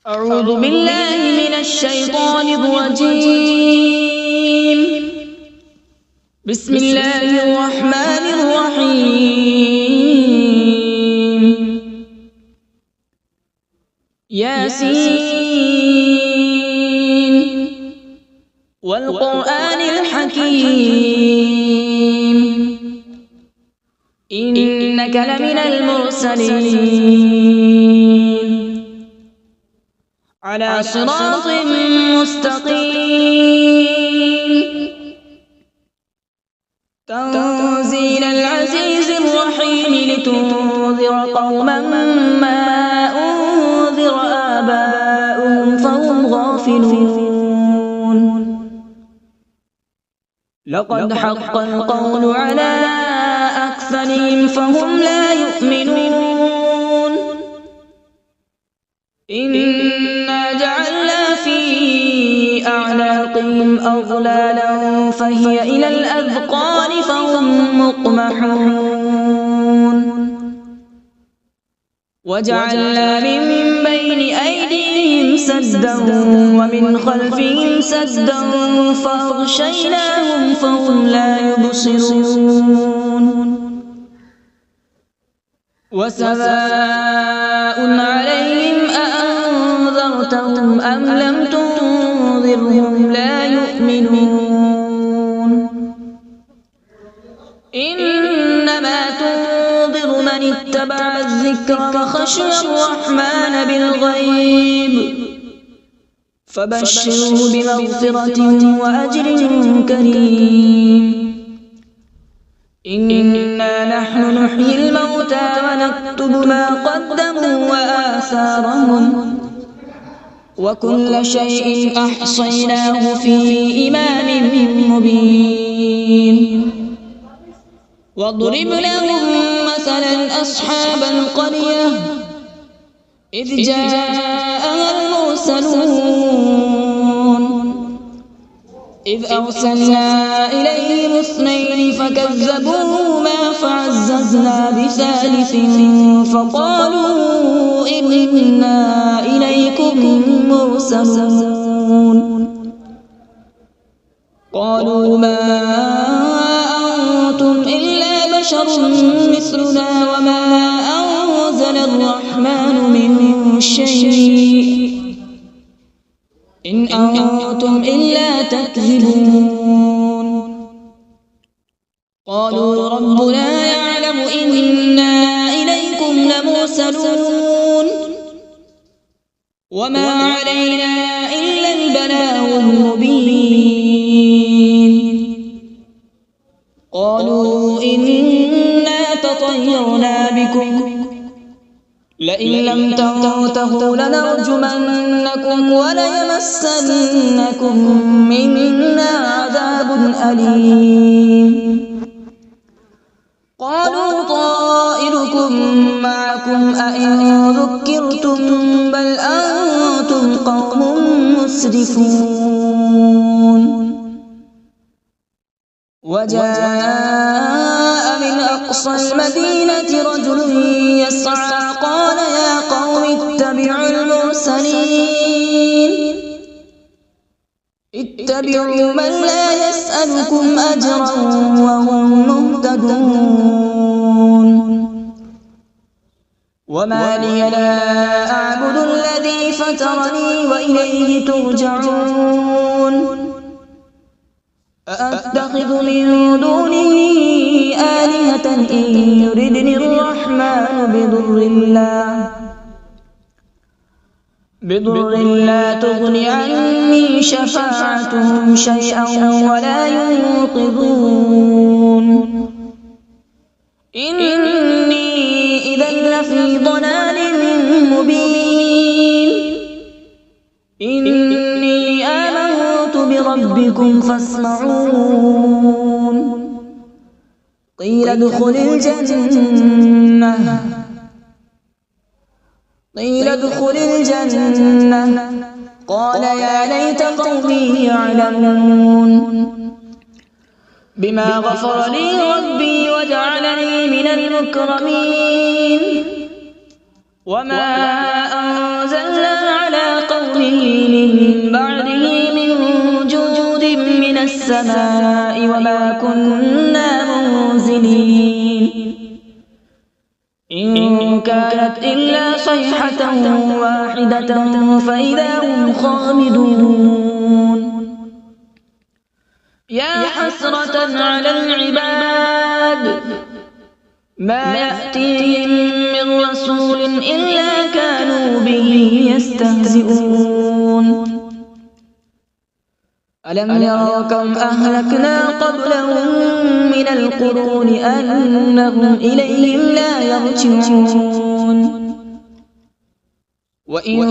أعوذ بالله من الشيطان الرجيم. بسم الله الرحمن الرحيم. ياسين والقرآن الحكيم إنك لمن المرسلين على صراط مستقيم تنزيل العزيز الرحيم لتنذر قوما ما أنذر آباؤهم فهم غافلون. لقد حق القول على أكثرهم فهم لا يؤمنون. إنا جعلنا في أعناقهم أغلالا فهي إلى الأذقان فهم مقمحون. وجعلنا من بين أيديهم سدا ومن خلفهم سدا فأغشيناهم فهم لا يبصرون. وسواء عليهم أأنذرتهم أم لم تنذرهم لا يؤمنون. إنما تنذر من اتبع الذكر وخشي الرحمن بالغيب فبشره بمغفرة وأجر كريم. إنا نحن نحيي الموتى ونكتب ما قدموا وآثارهم وكل شيء أحصيناه في إمام مبين. واضرب لهم مثلا أصحاب القرية إذ جاءها المرسلون إذ أرسلنا إليهم اثنين فكذبوهما فعززنا بثالث فقالوا إنا إليكم مرسلون. قالوا ما أنتم إلا بشر مثلنا وما أنزل الرحمن من شيء إن أنتم إلا تكذبون. قالوا ربنا يعلم إنا إليكم لمرسلون وما علينا إلا البلاغ المبين. قالوا إنا تطيرنا بكم لئن لم تنتهوا لنرجمنكم وليمسنكم منا عذاب أليم. قالوا طائركم معكم أئن ذكرتم بل أنتم قوم مسرفون. وجاء من أقصى المدينة رجل يسعى قال يا قوم اتبعوا المرسلين اتبعوا من لا يسألكم أجرا وهم مهتدون. وما لي لا أعبد الذي فطرني وإليه ترجعون. أأتخذ من دونه آلهة إن يردني الرحمن بضر لا تغن عني شفاعتهم شيئا ولا ينقذون. إني إذا لفي ضلال مبين. إني آمنت بربكم فاسمعون. قيل ادخل الجنة قال يا ليت قومي يعلمون. بما غفر لي ربي وجعلني من المكرمين. وما أنزلنا على به من بعده من جود من السماء وما كنا منزلين إن كانت إلا صيحة واحدة فإذا هم خامدون يا حسرة على العباد ما يأتيهم من رسول إلا كانوا به يستهزئون ألم يروا كم أهلكنا قبلهم من القرون أنهم إليهم لا يرجعون وإن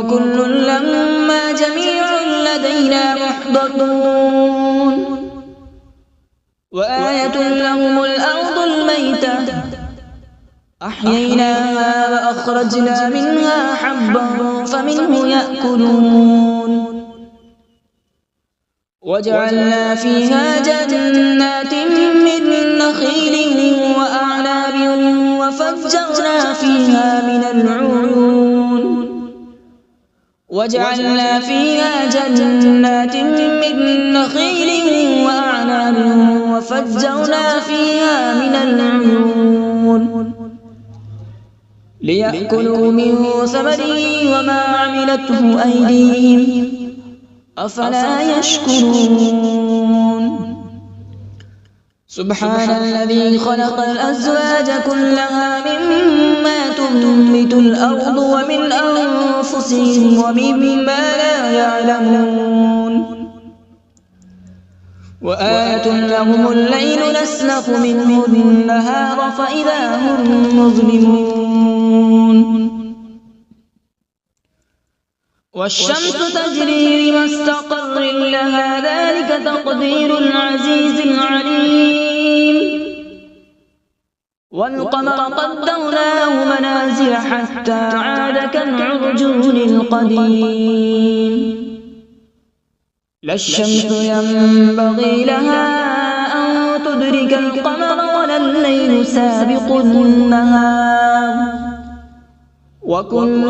كل لما جميع لدينا محضرون وآية لهم الأرض الميتة أحييناها وأخرجنا منها حبا فمنه يأكلون وجعلنا فيها جنات من نخيل وأعناب وفجرنا فيها من العيون وجعلنا فيها جنات من نخيل وأعناب وفجرنا فيها من العيون ليأكلوا من ثمره وما عملته أيديهم أفلا يشكرون سبحان الذي خلق الأزواج كلها مما تنبت الأرض ومن أنفسهم ومما لا يعلمون وآية لهم الليل نسلخ منه النهار فإذا هم مظلمون والشمس تجري لمستقر لها ذلك تقدير العزيز العليم والقمر قدرناه منازل حتى عاد كالعرجون القديم لا الشمس ينبغي لها أن تدرك القمر ولا الليل سابق النهار وكل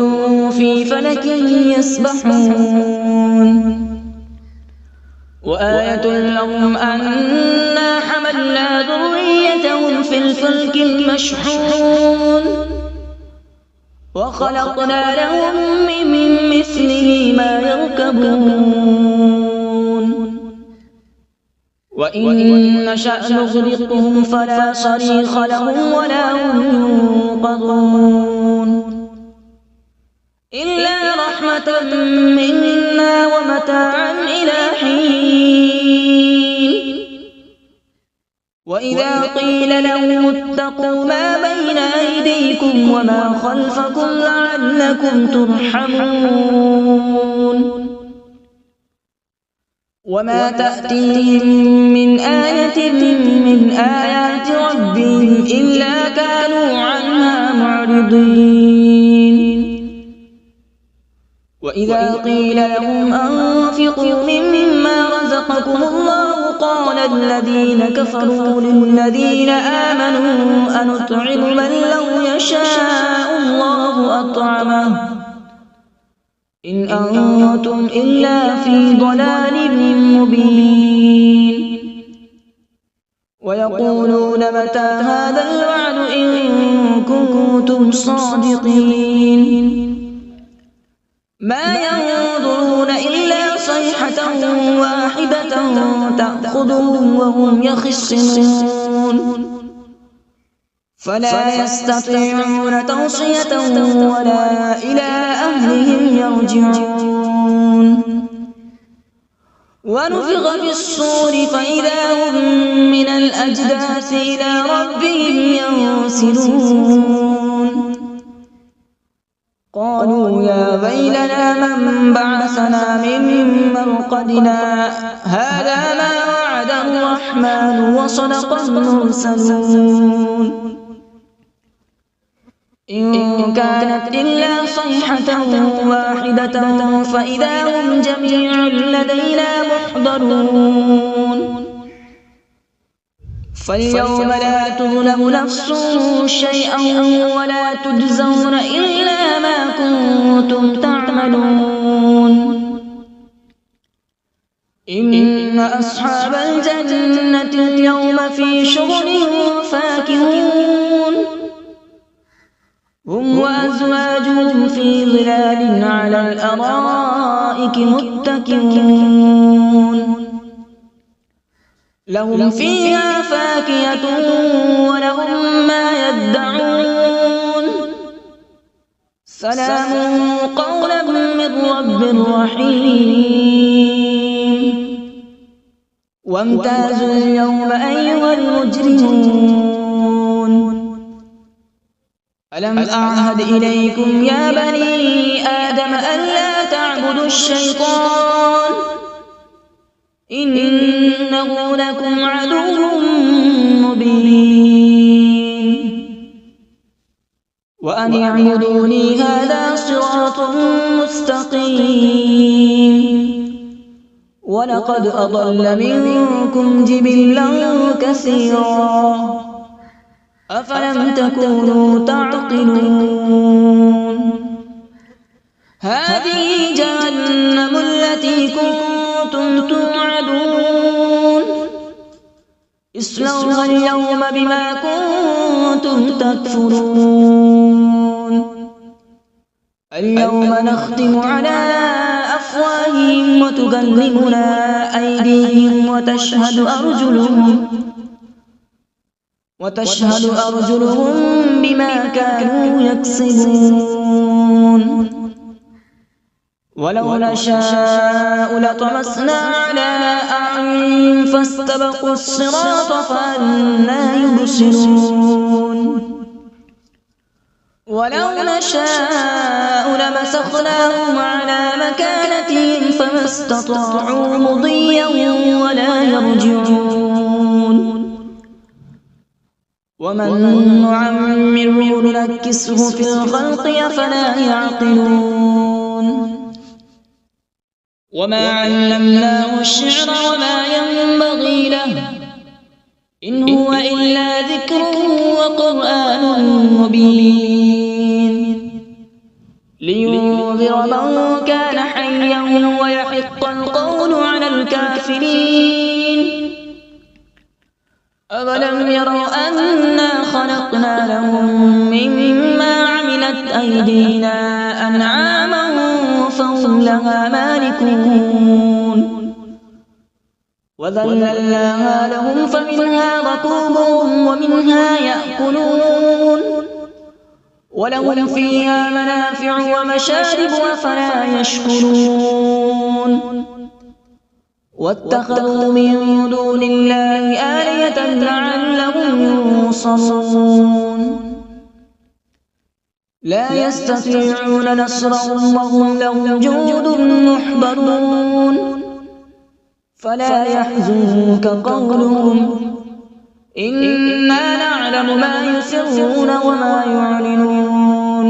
في فلك يسبحون وآية لهم أنا حملنا ذريتهم في الفلك المشحون وخلقنا لهم من مثله ما يركبون وإن نشأ نغرقهم فلا صريخ لهم ولا هم ينقذون إلا رحمة منا ومتاعا إلى حين وإذا قيل لهم اتقوا ما بين أيديكم وما خلفكم لعلكم ترحمون وما تأتيهم من آية من آيات ربهم إلا كانوا عنها معرضين وإذا قيل لهم أنفقوا مما رزقكم الله قال الذين كفروا للذين آمنوا أنطعم من لو يشاء الله أطعمه إن أنتم إلا في ضلال مبين ويقولون متى هذا الوعد إن كنتم صادقين ما ينظرون إلا صيحة واحدة تأخذهم وهم يخصمون فلا يستطيعون توصية ولا إلى أهلهم يرجعون ونفخ في الصور فإذا هم من الأجداث إلى ربهم ينسلون قالوا يا ويلنا من بعثنا من مرقدنا هذا ما وعد الرحمن وصدق المرسلون إن كانت إلا صيحة واحدة فإذا هم جميع لدينا محضرون فاليوم لا تظلم نفس شيئا ولا تجزون إلا ما كنتم تعملون أصحاب الجنة اليوم في شغل فاكهون هم وأزواجهم في ظلال على الأرائك متكئون لهم فيها فاكهة ولهم ما يدعون سلام قولا من رب رحيم وامتازوا اليوم أيها المجرمون ألم أعهد إليكم يا بني آدم ألا تعبدوا الشيطان إنه لكم عدو مبين وأن اعبدوني هذا صراط مستقيم ولقد أضل منكم جبلا كثيرا أفلم تكونوا تعقلون هذه جهنم التي كنتم توعدون اصلوها اليوم بما كنتم تكفرون اليوم نختم على أفواههم وتكلمنا أيديهم وتشهد أرجلهم بما كانوا يكسبون ولو نشاء لطمسنا على أعينهم فاستبقوا الصراط فأنى يبصرون ولو نشاء لمسخناهم على مكانتهم فما استطاعوا مضيا ولا يرجعون ومن نعمره ننكسه في الخلق أفلا يعقلون وما علمناه الشعر وما ينبغي له إن هو إلا ذكر وقرآن مبين لينذر من كان حيا ويحق القول على الكافرين أولم يروا أنا خلقنا لهم مما عملت أيدينا أنعاما فهم لها مالكون وذللناها لهم فمنها ركوبهم ومنها يأكلون ولهم فيها منافع ومشارب أفلا يشكرون واتخذوا من دون الله آلهة لعلهم ينصرون لا يستطيعون نصرهم وهم لهم جند محضرون فلا يحزنك قولهم إنا نعلم ما يسرون وما يعلنون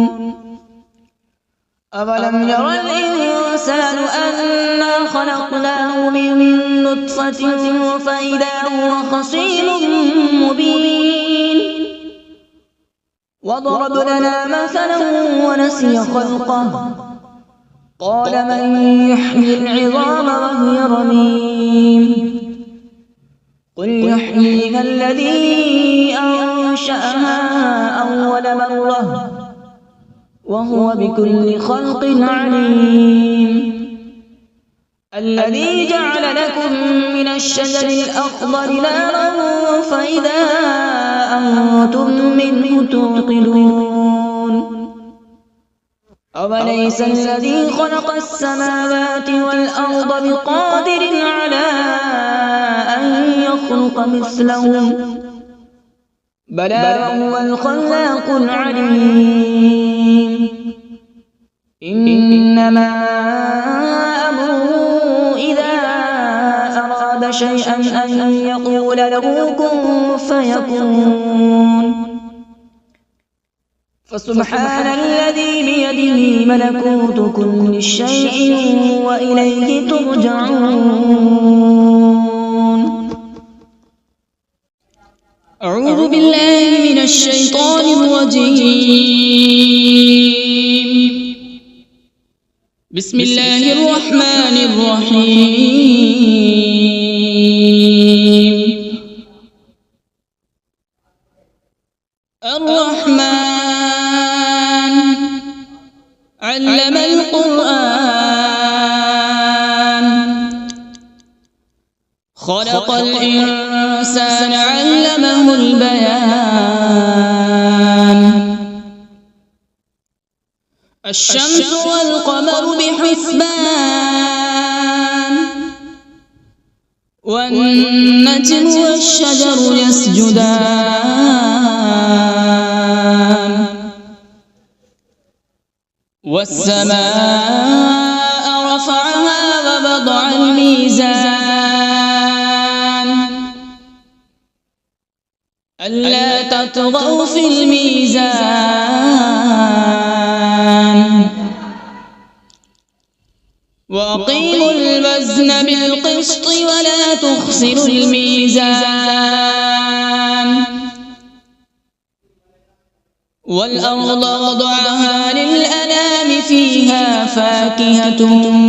أولم ير الإنسان أنا خلقناه من نطفة فإذا هو خصيم مبين وضرب لنا مثلا ونسي خلقه قال من يحيي العظام وهي رميم قل يحييها الذي أنشأها أول مرة وهو بكل خلق عليم الذي جعل لكم من الشجر الأخضر نارا فإذا أنتم منه توقدون أوليس الذي خلق السماوات والأرض بقادر على أن يخلق مثلهم بلى وهو الخلاق العليم إنما أمره إذا أراد شيئا أن يقول له كن فيكون فسبحان الذي بيده ملكوت كل شيء وإليه ترجعون أعوذ بالله من الشيطان الرجيم بسم الله الرحمن الرحيم القرآن خلق الإنسان علمه البيان الشمس والقمر بحسبان والنجم والشجر يسجدان والسماء رفعها ووضع الميزان ألا تطغوا في الميزان وأقيموا الوزن بالقسط ولا تخسروا الميزان والأرض وضعها للأنام فيها فاكهة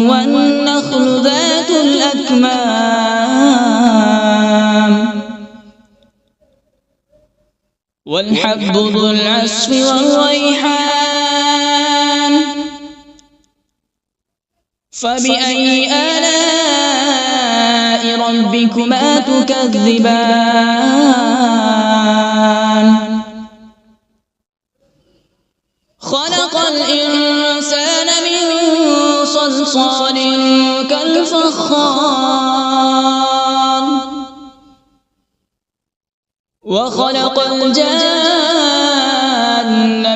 والنخل ذات الأكمام والحب ذو العصف والريحان فبأي آلاء ربكما تكذبان خلق الإنسان من صلصال كالفخار وخلق الجان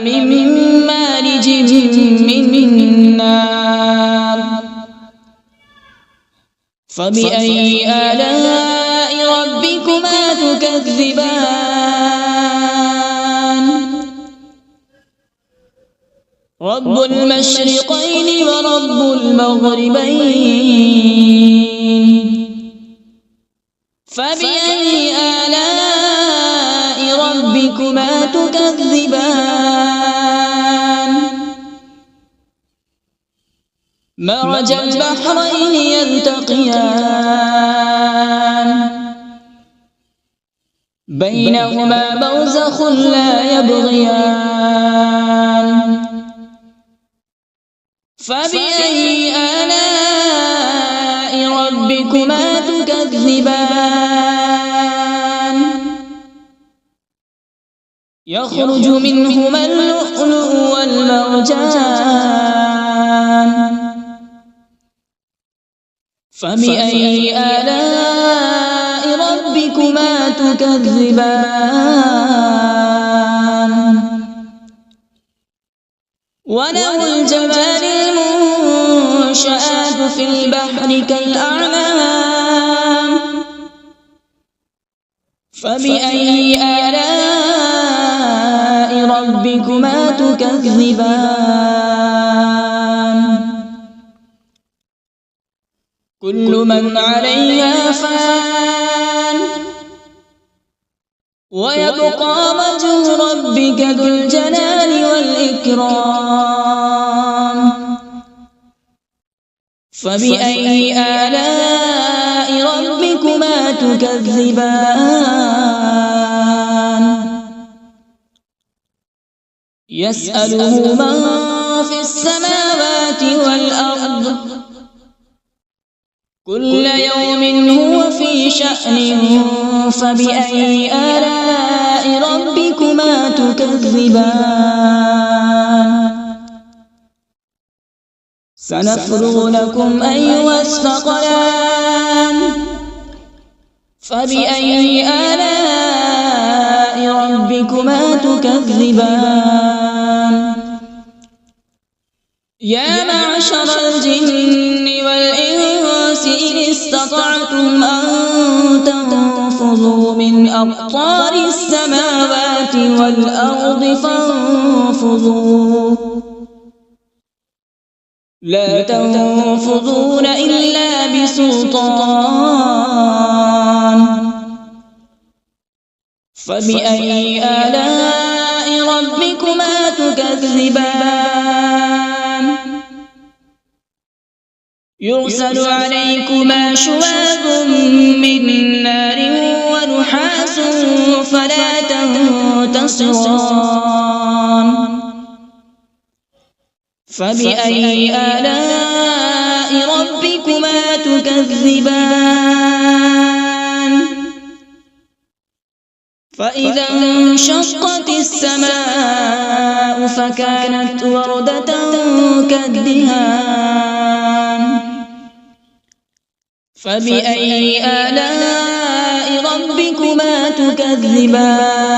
من مارج من نار فبأي آلاء ربكما تكذبان رب المشرقين ورب المغربين فبأي آلاء ربكما تكذبان مرج البحرين يلتقيان بينهما برزخ لا يبغيان فبأي آلاء ربكما تكذبان يخرج منهما اللؤلؤ والمرجان فبأي آلاء ربكما تكذبان وله الجوار المنشآت في البحر كالأعلام فبأي آلاء ربكما تكذبان كل من عليها فان ويبقى وجه ربك ذو الجلال والإكرام فبأي آلاء ربكما تكذبان يسأله من في السماوات والأرض كل يوم هو في شأن فبأي آلاء ربكما تكذبان سنفرغ لكم أيها الثقلان فبأي آلاء ربكما تكذبان يا معشر الجن والإنس إن استطعتم أن تنفذوا من أقطار السماوات والأرض فانفذوا لا تنفذون إلا بسلطان فبأي آلاء ربكما تكذبان يرسل عليكما شواظ من نار ونحاس فلا تنتصران فبأي آلاء ربكما تكذبان فإذا انشقت السماء فكانت وردة كالدهان فبأي آلاء ربكما تكذبان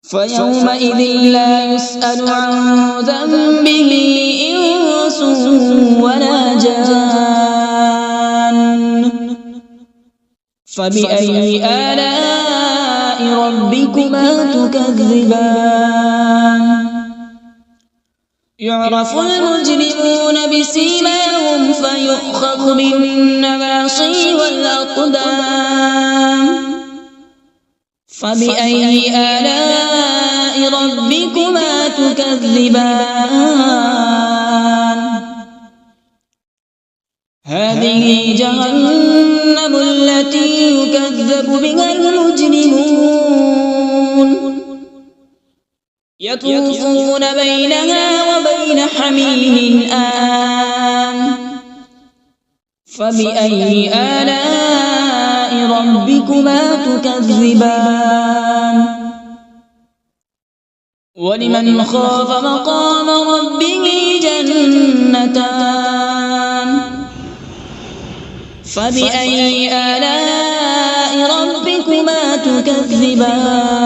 فيومئذ لا يسأل عن ذنبه إنس ولا جان فبأي آلاء ربكما تكذبان يعرف المجرمون بسيماهم فيؤخذ بالنواصي والأقدام فبأي آلاء ربكما تكذبان هذه جهنم التي يكذب بها المجرمون يطوفون بينها وبين حميم آن فبأي آلاء ربكما تكذبان ولمن خاف مقام ربه جنتان فبأي آلاء ربكما تكذبان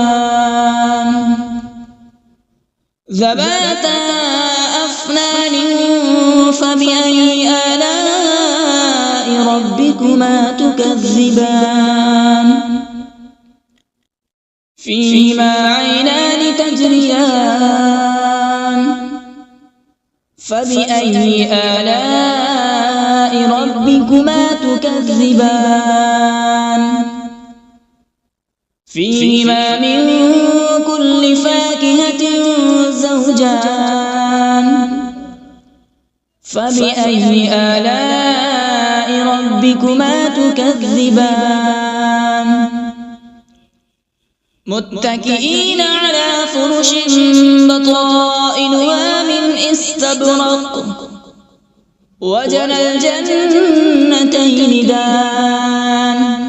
ذواتا أفنان فبأي آلاء ربكما تكذبان فيهما عينان تجريان فبأي آلاء ربكما تكذبان فيهما من كل فاكهة زوجان فبأي آلاء ربكما تكذبان متكئين على فرش بطائنها من استبرق وجنى الجنتين دان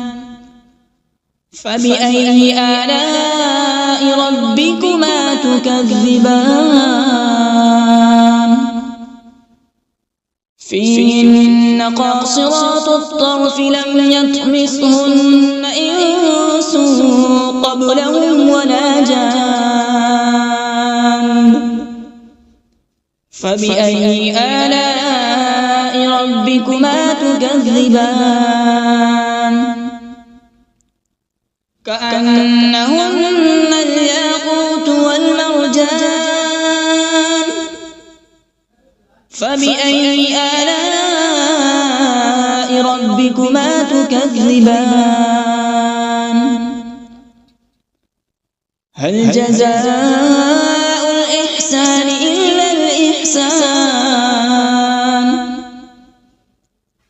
فبأي آلاء ربكما تكذبان فيهن قاصرات الطرف لم يطمثهن إنس قبلهم ولا جان فبأي آلاء ربكما تكذبان كأنهن الياقوت والمرجان فبأي آلاء ربكما تكذبان هل جزاء الإحسان إلا الإحسان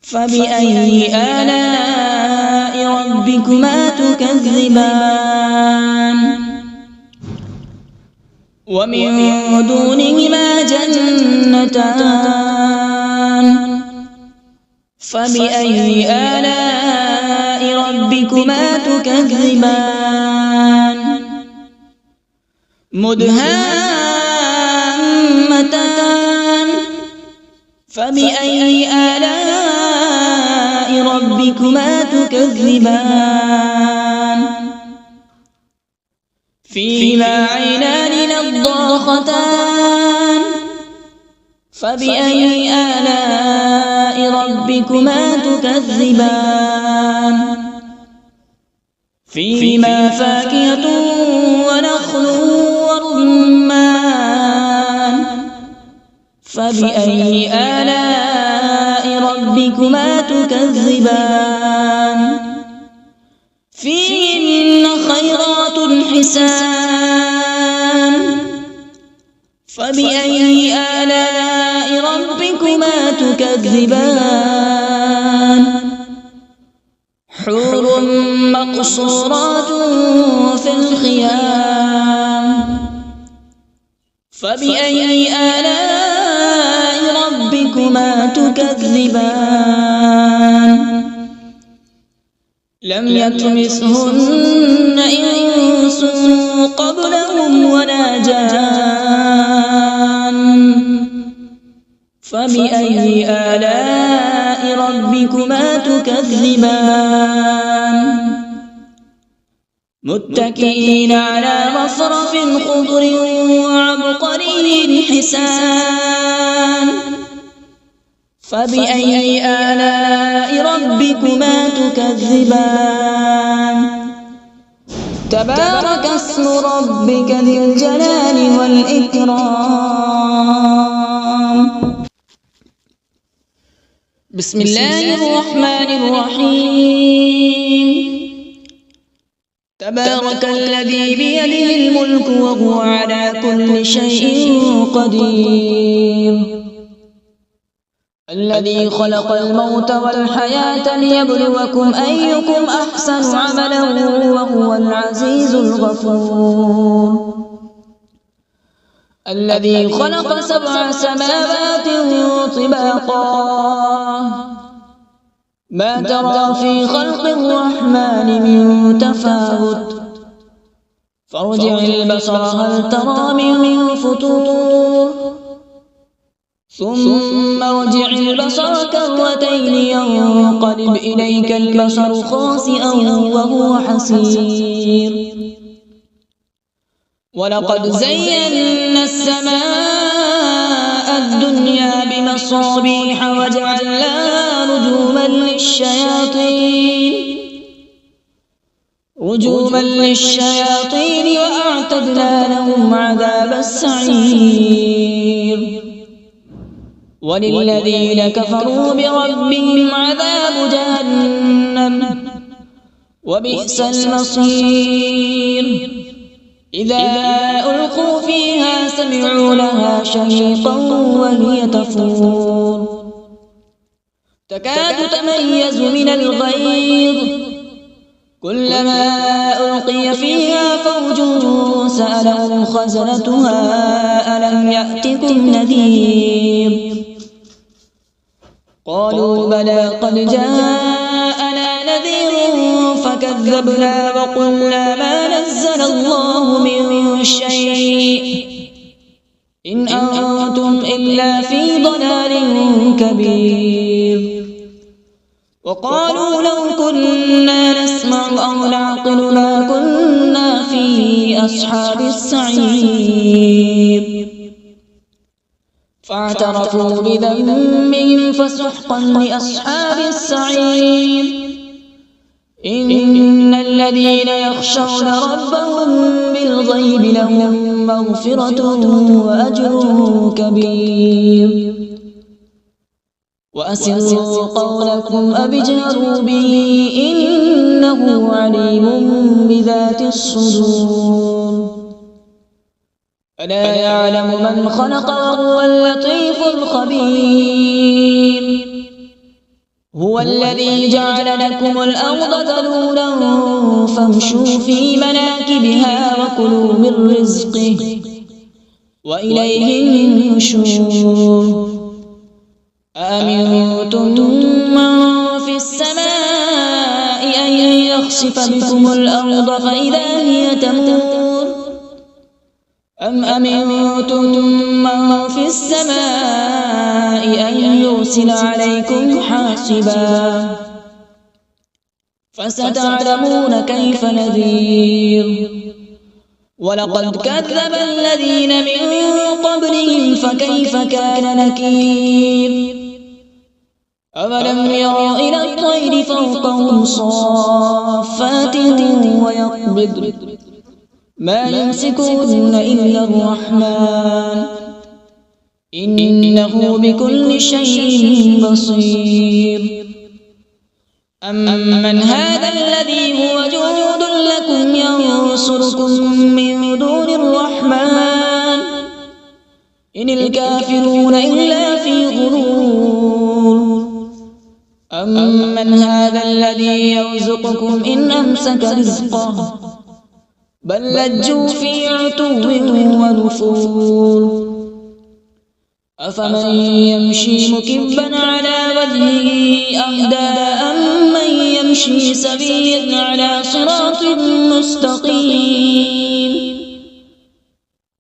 فبأي آلاء ربكما تكذبان ومن دونهما جنتان فبأي آلاء ربكما تكذبان مدهامتان فبأي آلاء ربكما تكذبان فيهما عينان نضاختان فبأي آلاء ربكما تكذبان فيهما فاكهة ونخل ورمان فبأي آلاء ربكما تكذبان فيهن خيرات حسان فبأي آلاء ربكما تكذبان حور مقصورات في الخيام فبأي آلاء ربكما تكذبان لم يطمثهن إنس قبلهم ولا جان فبأي آلاء ربكما تكذبان متكئين على رفرف خضر وعبقري حسان فبأي آلاء ربكما تكذبان تبارك اسم ربك ذي الجلال والإكرام بسم الله الرحمن الرحيم تبارك الذي بيده الملك وهو على كل شيء قدير الذي خلق الموت والحياة ليبلوكم أيكم أحسن عملا وهو العزيز الغفور الذي خلق 7 سماوات طباقا ما ترى في خلق الرحمن من تفاوت فارجع البصر هل ترى من فطور ثم ارجع البصر كرتين ينقلب إليك البصر خاسئا وهو حسير ولقد زينا السماء الدنيا بمصابيح وجعلناها رجوما للشياطين وأعتدنا لهم عذاب السعير وللذين كفروا بربهم عذاب جهنم وبئس المصير إذا ألقوا فيها سمعوا لها شهيقا وهي تفور تكاد تميز من الغيظ كلما ألقي فيها فوج سألهم خزنتها ألم يأتكم نذير قالوا بلى قد جاءنا نذير فكذبنا وقلنا ما نزل الله من شيء إن أنتم إلا في ضلال كبير وقالوا لو كنا نسمع أو نعقل ما كنا في أصحاب السعير فاعترفوا بذنبهم فسحقا لأصحاب السعير إن الذين يخشون ربهم بالغيب لهم مغفرة وأجر كبير وأسروا قولكم أو اجهروا به إنه عليم بذات الصدور ألا يعلم من خلق وهو اللطيف الخبير هو الذي جعل لكم الأرض ذلولا فامشوا في مناكبها وكلوا من رزقه وإليه النشور أأمنتم من في السماء أن يخسف بكم الأرض فإذا هي تمور أم أمنتم من في السماء أن يرسل عليكم حاصبا فستعلمون كيف نذير ولقد كذب الذين من قبلهم فكيف كان نكير أولم يروا إلى الطير فوقهم صافات ويقبض ما يمسكون إلا الرحمن إنه بكل شيء بصير أمن هذا الذي هو جند لكم ينصركم من دون الرحمن إن الكافرون إلا في غرور أمن هذا الذي يرزقكم إن أمسك رزقه بل لجوا في عتو ونفور أفمن يمشي مكبا على وجهه أهدى أمن يمشي سويا على صراط مستقيم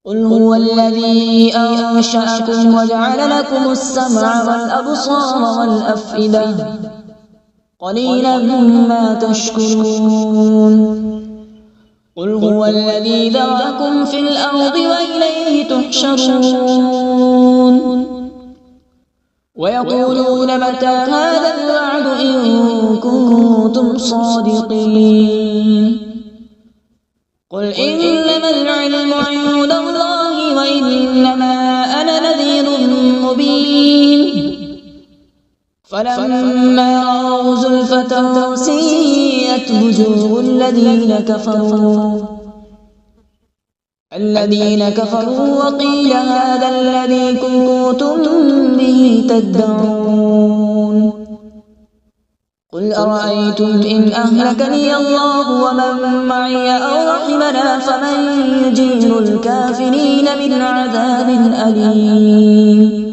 قل هو الذي أنشأكم وجعل لكم السمع والأبصار والأفئدة قليلا ما تشكرون قل هو الذي ذرأكم في الأرض وإليه تحشرون ويقولون متى هذا الوعد إن كنتم صادقين قل إنما العلم عند الله وإنما أنا نذير مبين فلما رأوا زلفة سيئت وجوه الذين كفروا وقيل هذا الذي كنتم به تدعون قل أرأيتم إن أهلكني الله ومن معي أو رحمنا فمن يجير الكافرين من عذاب أليم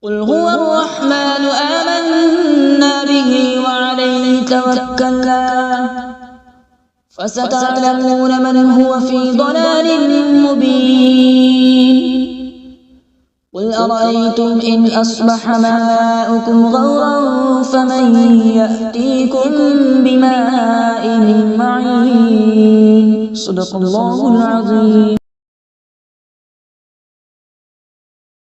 قل هو الرحمن آمنا به وعليه توكلنا فستعلمون من هو في ضلال مبين قل أرأيتم إن أصبح ماؤكم غورا فمن يأتيكم بماء معين صدق الله العظيم.